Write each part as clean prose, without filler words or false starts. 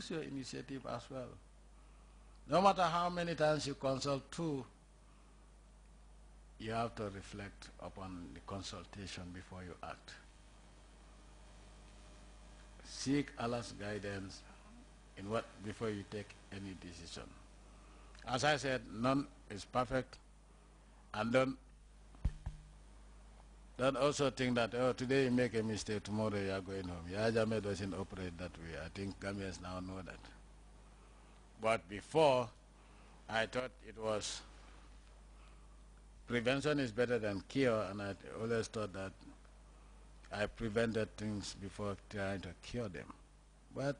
use your initiative as well. No matter how many times you consult too, you have to reflect upon the consultation before you act. Seek Allah's guidance in what before you take any decision. As I said, none is perfect, and don't also think that, oh, today you make a mistake, tomorrow you are going home. Yahya Jammeh doesn't operate that way. I think Gambians now know that. But before, I thought it was prevention is better than cure, and I always thought that I prevented things before trying to cure them. But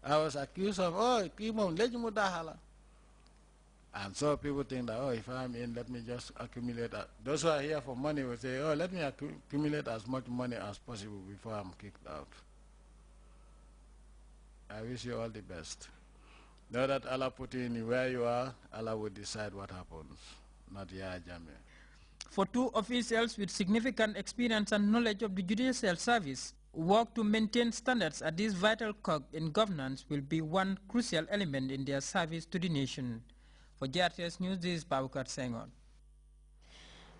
I was accused of, oh, and so people think that, oh, if I'm in, let me just accumulate. Those who are here for money will say, oh, let me accumulate as much money as possible before I'm kicked out. I wish you all the best. Know that Allah put you in where you are, Allah will decide what happens, not Yahya Jammeh. For two officials with significant experience and knowledge of the judicial service, work to maintain standards at this vital cog in governance will be one crucial element in their service to the nation. For GRTS News, this is Babukar Senghor.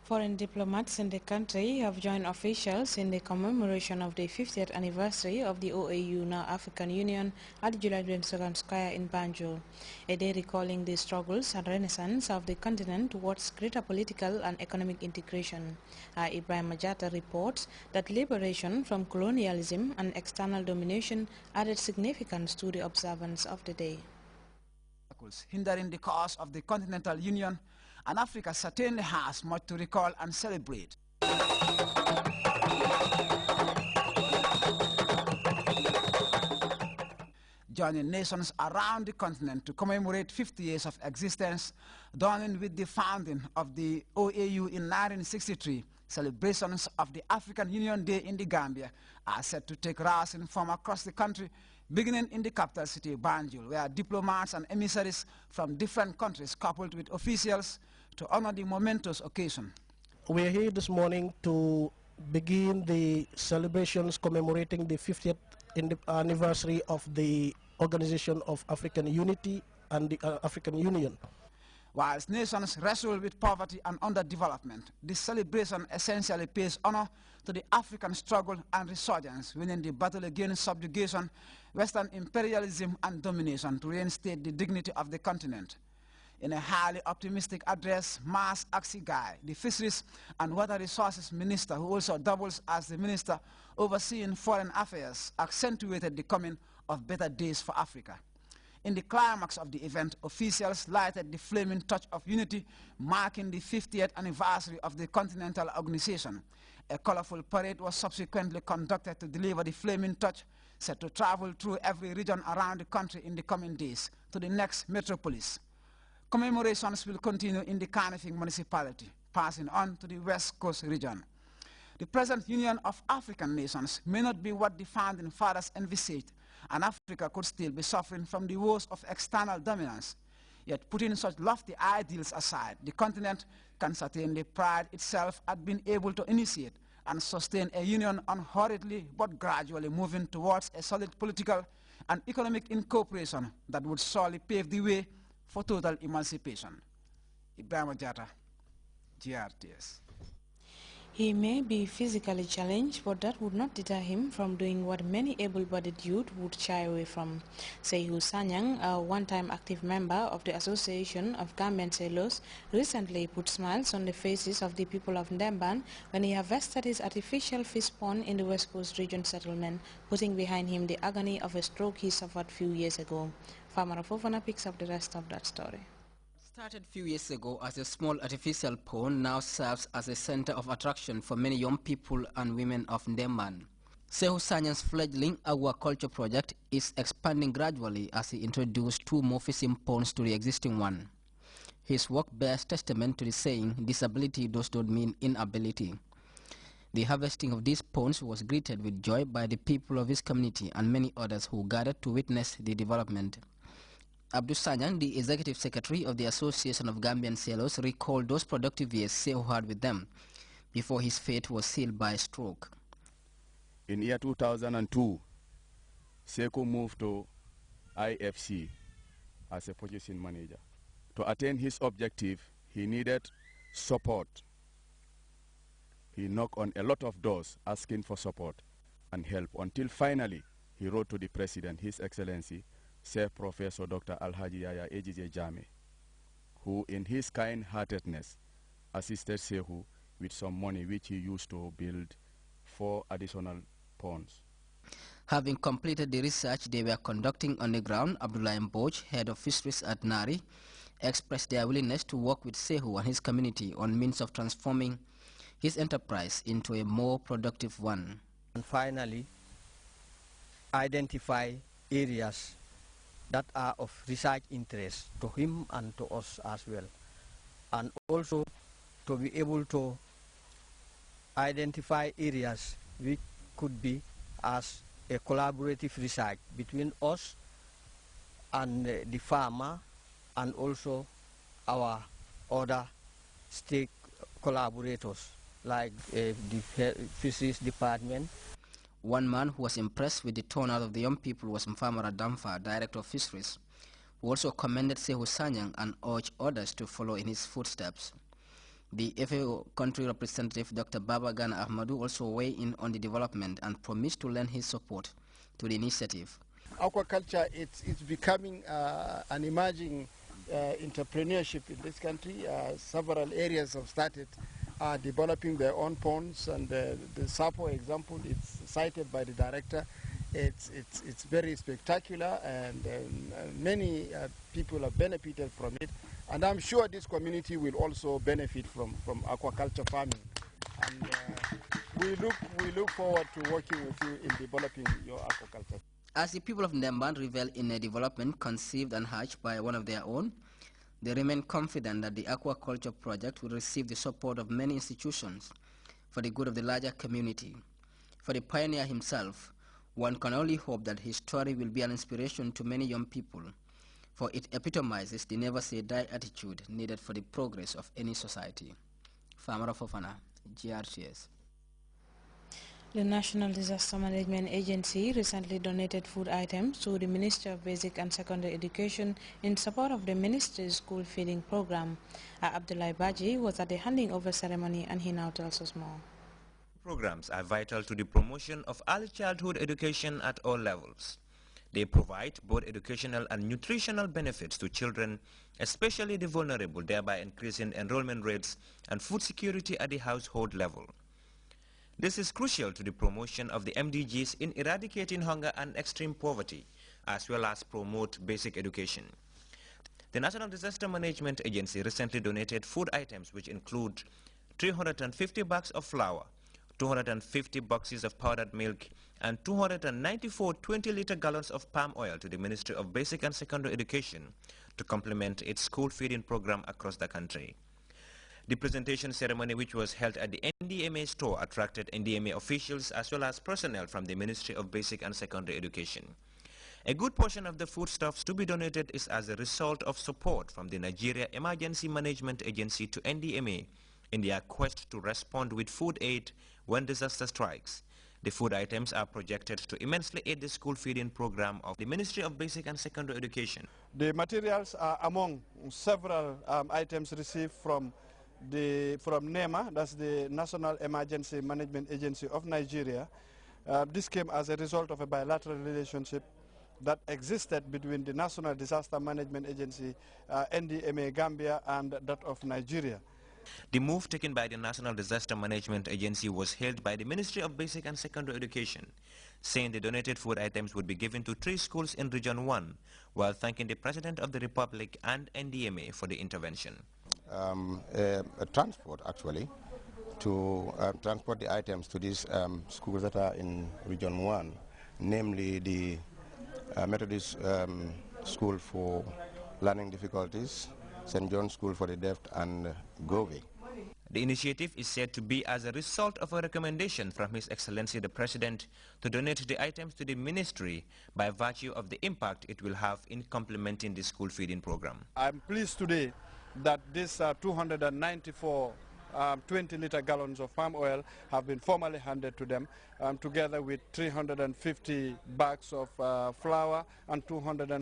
Foreign diplomats in the country have joined officials in the commemoration of the 50th anniversary of the OAU, now African Union, at the July 22nd Square in Banjul, a day recalling the struggles and renaissance of the continent towards greater political and economic integration. Ibrahim Majata reports that liberation from colonialism and external domination added significance to the observance of the day. Hindering the cause of the continental union, and Africa certainly has much to recall and celebrate. Joining nations around the continent to commemorate 50 years of existence, dawning with the founding of the OAU in 1963, celebrations of the African Union Day in the Gambia are set to take rise in form across the country, beginning in the capital city, Banjul, where diplomats and emissaries from different countries coupled with officials to honor the momentous occasion. We are here this morning to begin the celebrations commemorating the 50th anniversary of the Organization of African Unity and the African Union. Whilst nations wrestle with poverty and underdevelopment, this celebration essentially pays honor to the African struggle and resurgence, winning the battle against subjugation, Western imperialism and domination to reinstate the dignity of the continent. In a highly optimistic address, Mas Aksigai, the Fisheries and Water Resources Minister, who also doubles as the Minister overseeing foreign affairs, accentuated the coming of better days for Africa. In the climax of the event, officials lighted the flaming torch of unity, marking the 50th anniversary of the Continental Organization. A colorful parade was subsequently conducted to deliver the flaming torch, set to travel through every region around the country in the coming days to the next metropolis. Commemorations will continue in the Kanifing municipality, passing on to the West Coast region. The present Union of African Nations may not be what the founding fathers envisaged, and Africa could still be suffering from the woes of external dominance. Yet putting such lofty ideals aside, the continent can certainly pride itself at being able to initiate and sustain a union unhurriedly but gradually moving towards a solid political and economic incorporation that would surely pave the way for total emancipation. Ibrahim Ajata, GRTS. He may be physically challenged, but that would not deter him from doing what many able-bodied youth would shy away from. Sehu Sanyang, a one-time active member of the Association of Gambian Sailors, recently put smiles on the faces of the people of Ndemban when he harvested his artificial fish pond in the West Coast region settlement, putting behind him the agony of a stroke he suffered few years ago. Famara Fofana picks up the rest of that story. Started a few years ago as a small artificial pond, now serves as a center of attraction for many young people and women of Ndemban. Sehu Sanyang's fledgling aquaculture project is expanding gradually as he introduced 2 more fishing ponds to the existing one. His work bears testament to the saying, disability does not mean inability. The harvesting of these ponds was greeted with joy by the people of his community and many others who gathered to witness the development. Abdul Sanyang, the executive secretary of the Association of Gambian Sailors, recalled those productive years Sehu had with them before his fate was sealed by a stroke. In year 2002, Sehu moved to IFC as a purchasing manager. To attain his objective, he needed support. He knocked on a lot of doors asking for support and help until finally he wrote to the President, His Excellency, Sir Professor Dr. Alhaji Yaya Ejije Jame, who in his kind-heartedness assisted Sehu with some money which he used to build 4 additional ponds. Having completed the research they were conducting on the ground, Abdullah Mboj, head of fisheries at Nari, expressed their willingness to work with Sehu and his community on means of transforming his enterprise into a more productive one. And finally, identify areas that are of research interest to him and to us as well. And also to be able to identify areas which could be as a collaborative research between us and the farmer and also our other stake collaborators like the fisheries department. One man who was impressed with the turnout of the young people was Mfamara Damfa, director of fisheries, who also commended Sehu Sanyang and urged others to follow in his footsteps. The FAO country representative Dr. Baba Gana Ahmadu also weighed in on the development and promised to lend his support to the initiative. Aquaculture, it's becoming an emerging entrepreneurship in this country. Several areas have started developing their own ponds, and the Sapo example, it's cited by the director. It's very spectacular, and many people have benefited from it. And I'm sure this community will also benefit from aquaculture farming. And we look forward to working with you in developing your aquaculture. As the people of Ndemban revel in a development conceived and hatched by one of their own, they remain confident that the aquaculture project will receive the support of many institutions for the good of the larger community. For the pioneer himself, one can only hope that his story will be an inspiration to many young people, for it epitomizes the never-say-die attitude needed for the progress of any society. Famara Fofana, GRTS. The National Disaster Management Agency recently donated food items to the Ministry of Basic and Secondary Education in support of the ministry's school feeding program. Abdullah Baji was at the handing over ceremony, and he now tells us more. Programs are vital to the promotion of early childhood education at all levels. They provide both educational and nutritional benefits to children, especially the vulnerable, thereby increasing enrollment rates and food security at the household level. This is crucial to the promotion of the MDGs in eradicating hunger and extreme poverty, as well as promote basic education. The National Disaster Management Agency recently donated food items which include 350 bags of flour, 250 boxes of powdered milk, and 294 20-liter gallons of palm oil to the Ministry of Basic and Secondary Education to complement its school feeding program across the country. The presentation ceremony, which was held at the NDMA store, attracted NDMA officials as well as personnel from the Ministry of Basic and Secondary Education. A good portion of the foodstuffs to be donated is as a result of support from the Nigeria Emergency Management Agency to NDMA in their quest to respond with food aid when disaster strikes. The food items are projected to immensely aid the school feeding program of the Ministry of Basic and Secondary Education. The materials are among several items received from NEMA, that's the National Emergency Management Agency of Nigeria. This came as a result of a bilateral relationship that existed between the National Disaster Management Agency, NDMA Gambia, and that of Nigeria. The move taken by the National Disaster Management Agency was hailed by the Ministry of Basic and Secondary Education, saying the donated food items would be given to 3 schools in Region 1, while thanking the President of the Republic and NDMA for the intervention. A transport, actually, to transport the items to these schools that are in Region 1, namely the Methodist School for Learning Difficulties, St. John's School for the Deaf, and Gove. The initiative is said to be as a result of a recommendation from His Excellency the President to donate the items to the ministry by virtue of the impact it will have in complementing the school feeding program. I'm pleased today that these 294 20-liter gallons of palm oil have been formally handed to them, together with 350 bags of flour and 200